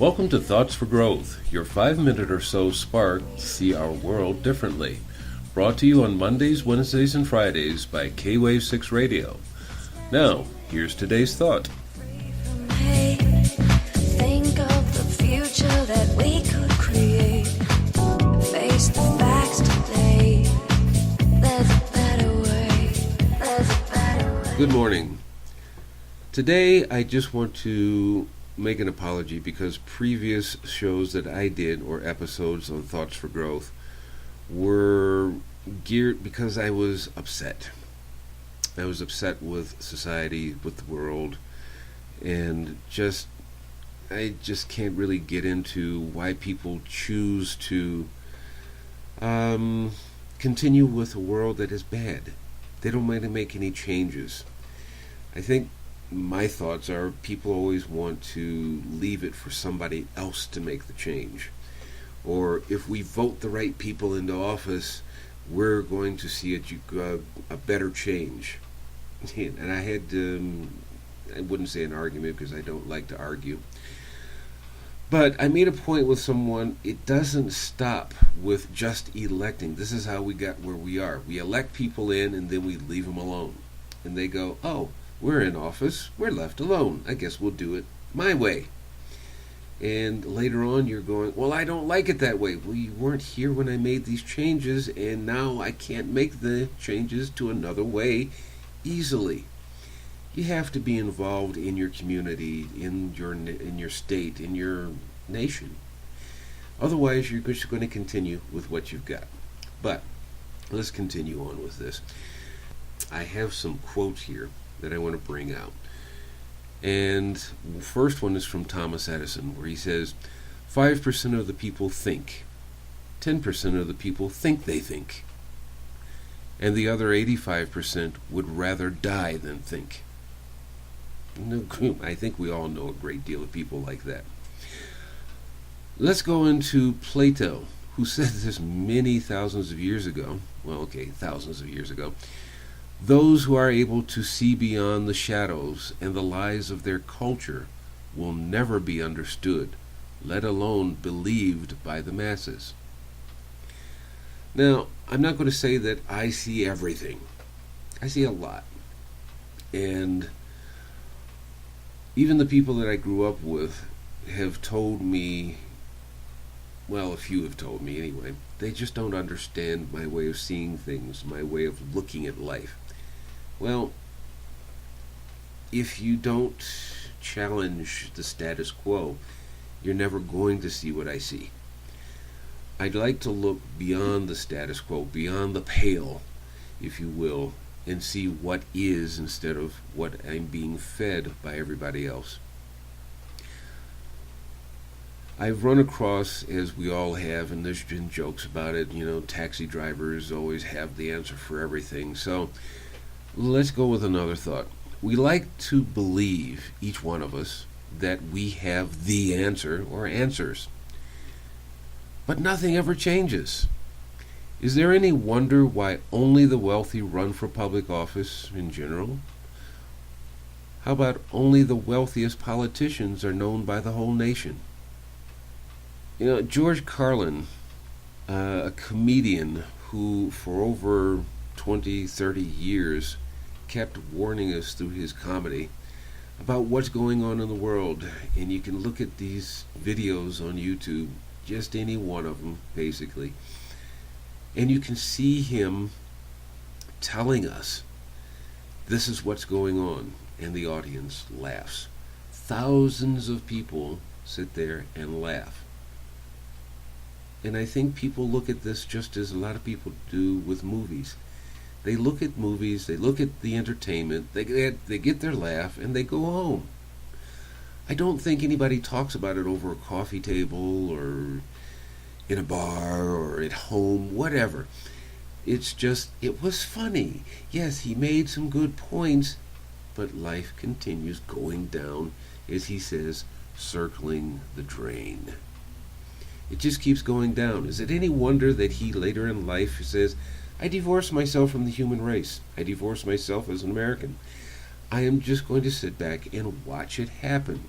Welcome to Thoughts for Growth, your 5-minute or so spark to see our world differently. Brought to you on Mondays, Wednesdays, and Fridays by K-Wave 6 Radio. Now, here's today's thought. Think of the future that we could create. Face the facts today. There's a better way. There's a better way. Good morning. Today, I just want to make an apology because previous shows that I did, or episodes on Thoughts for Growth, were geared because I was upset. I was upset with society, with the world, and I just can't really get into why people choose to continue with a world that is bad. They don't want to make any changes. I think my thoughts are people always want to leave it for somebody else to make the change. Or if we vote the right people into office, we're going to see a better change. And I had, I wouldn't say an argument because I don't like to argue. But I made a point with someone, it doesn't stop with just electing. This is how we got where we are. We elect people in and then we leave them alone. And they go, oh, we're in office, we're left alone. I guess we'll do it my way. And later on you're going, well, I don't like it that way. Well, you weren't here when I made these changes, and now I can't make the changes to another way easily. You have to be involved in your community, in your state, in your nation. Otherwise, you're just going to continue with what you've got. But let's continue on with this. I have some quotes here that I want to bring out. And the first one is from Thomas Edison, where he says, 5% of the people think. 10% of the people think they think. And the other 85% would rather die than think. I think we all know a great deal of people like that. Let's go into Plato, who said this many thousands of years ago. Well, okay, thousands of years ago. Those who are able to see beyond the shadows and the lies of their culture will never be understood, let alone believed by the masses. Now, I'm not going to say that I see everything. I see a lot. And even the people that I grew up with have told me, well, a few have told me anyway, they just don't understand my way of seeing things, my way of looking at life. Well, if you don't challenge the status quo, you're never going to see what I see. I'd like to look beyond the status quo, beyond the pale, if you will, and see what is instead of what I'm being fed by everybody else. I've run across, as we all have, and there's been jokes about it, taxi drivers always have the answer for everything. So let's go with another thought. We like to believe, each one of us, that we have the answer or answers. But nothing ever changes. Is there any wonder why only the wealthy run for public office in general? How about only the wealthiest politicians are known by the whole nation? George Carlin, a comedian who for over 20, 30 years kept warning us through his comedy about what's going on in the world. And you can look at these videos on YouTube, just any one of them, basically. And you can see him telling us, this is what's going on. And the audience laughs. Thousands of people sit there and laugh. And I think people look at this just as a lot of people do with movies. They look at movies, they look at the entertainment, they get their laugh, and they go home. I don't think anybody talks about it over a coffee table or in a bar or at home, whatever. It's just, it was funny. Yes, he made some good points, but life continues going down, as he says, circling the drain. It just keeps going down. Is it any wonder that he later in life says, I divorced myself from the human race. I divorced myself as an American. I am just going to sit back and watch it happen.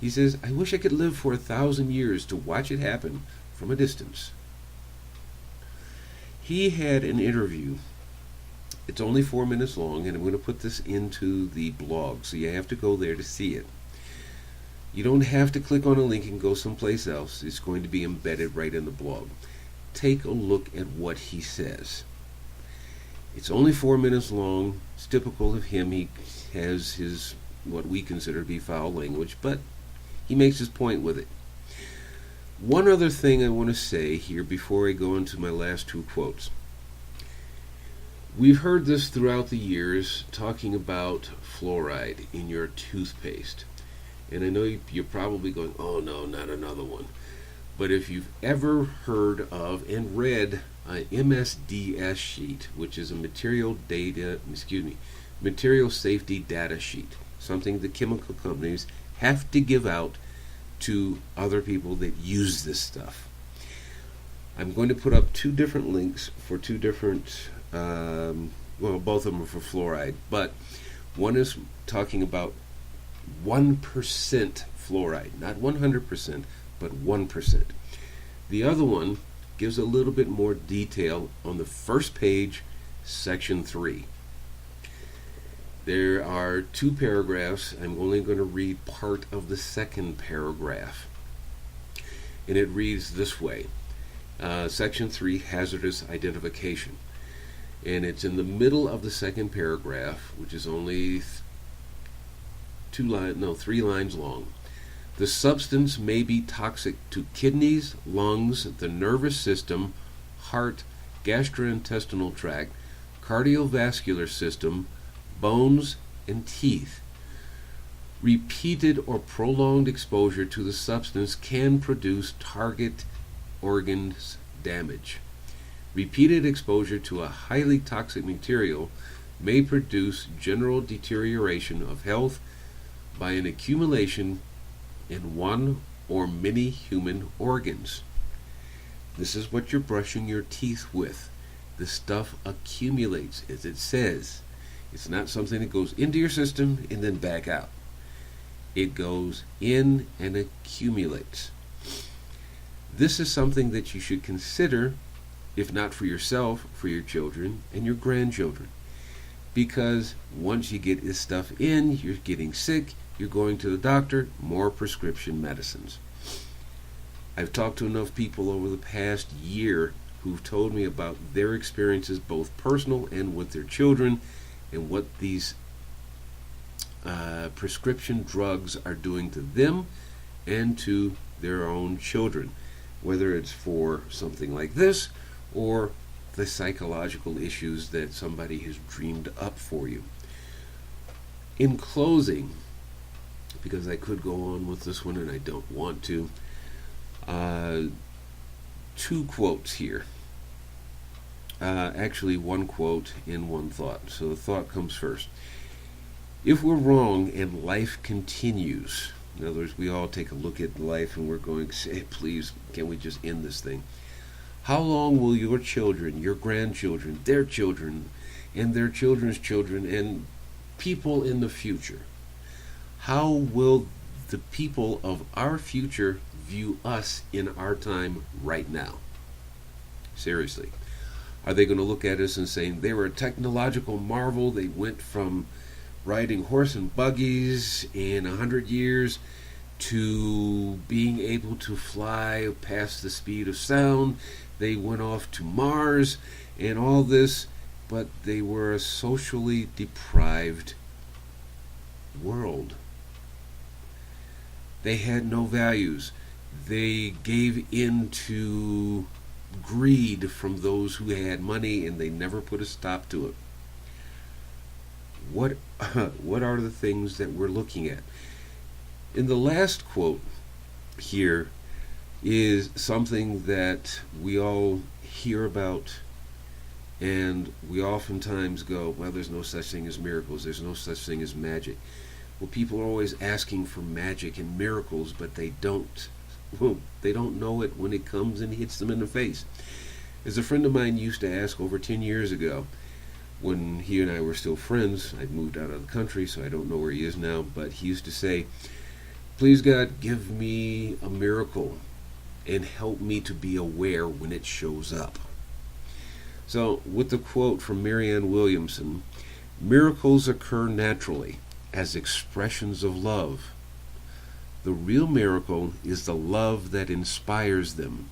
He says, I wish I could live for 1,000 years to watch it happen from a distance. He had an interview. It's only 4 minutes long, and I'm going to put this into the blog, so you have to go there to see it. You don't have to click on a link and go someplace else. It's going to be embedded right in the blog. Take a look at what he says. It's only 4 minutes long. It's typical of him. He has his, what we consider to be foul language, but he makes his point with it. One other thing I want to say here before I go into my last two quotes. We've heard this throughout the years, talking about fluoride in your toothpaste. And I know you're probably going, oh no, not another one. But if you've ever heard of and read an MSDS sheet, which is a material safety data sheet, something the chemical companies have to give out to other people that use this stuff. I'm going to put up two different links for two different, both of them are for fluoride, but one is talking about 1% fluoride, not 100%, but 1%. The other one gives a little bit more detail on the first page, section 3. There are two paragraphs. I'm only going to read part of the second paragraph. And it reads this way. Section 3, hazardous identification. And it's in the middle of the second paragraph, which is only 3 lines long. The substance may be toxic to kidneys, lungs, the nervous system, heart, gastrointestinal tract, cardiovascular system, bones, and teeth. Repeated or prolonged exposure to the substance can produce target organs damage. Repeated exposure to a highly toxic material may produce general deterioration of health by an accumulation in one or many human organs. This is what you're brushing your teeth with. The stuff accumulates, as it says. It's not something that goes into your system and then back out. It goes in and accumulates. This is something that you should consider, if not for yourself, for your children and your grandchildren. Because once you get this stuff in, you're getting sick, you're going to the doctor, more prescription medicines. I've talked to enough people over the past year who've told me about their experiences, both personal and with their children, and what these prescription drugs are doing to them and to their own children, whether it's for something like this or the psychological issues that somebody has dreamed up for you. In closing, because I could go on with this one and I don't want to, two quotes here. Actually, one quote and one thought. So the thought comes first. If we're wrong and life continues, in other words, we all take a look at life and we're going to say, please, can we just end this thing? How long will your children, your grandchildren, their children, and their children's children, and people in the future, how will the people of our future view us in our time right now? Seriously. Are they going to look at us and say they were a technological marvel? They went from riding horse and buggies in 100 years to being able to fly past the speed of sound. They went off to Mars and all this, but they were a socially deprived world. They had no values. They gave in to greed from those who had money, and they never put a stop to it. What are the things that we're looking at? In the last quote here is something that we all hear about, and we oftentimes go, well, there's no such thing as miracles, there's no such thing as magic. Well, people are always asking for magic and miracles, but they don't know it when it comes and hits them in the face. As a friend of mine used to ask over 10 years ago, when he and I were still friends, I'd moved out of the country, so I don't know where he is now, but he used to say, Please, God, give me a miracle and help me to be aware when it shows up. So, with the quote from Marianne Williamson, miracles occur naturally as expressions of love. The real miracle is the love that inspires them.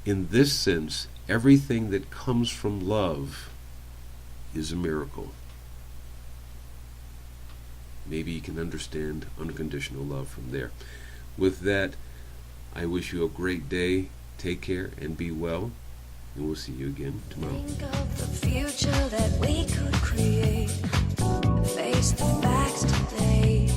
In this sense, everything that comes from love is a miracle. Maybe you can understand unconditional love from there. With that, I wish you a great day. Take care and be well. And we'll see you again tomorrow. Think of the future that we could create. Face the facts today.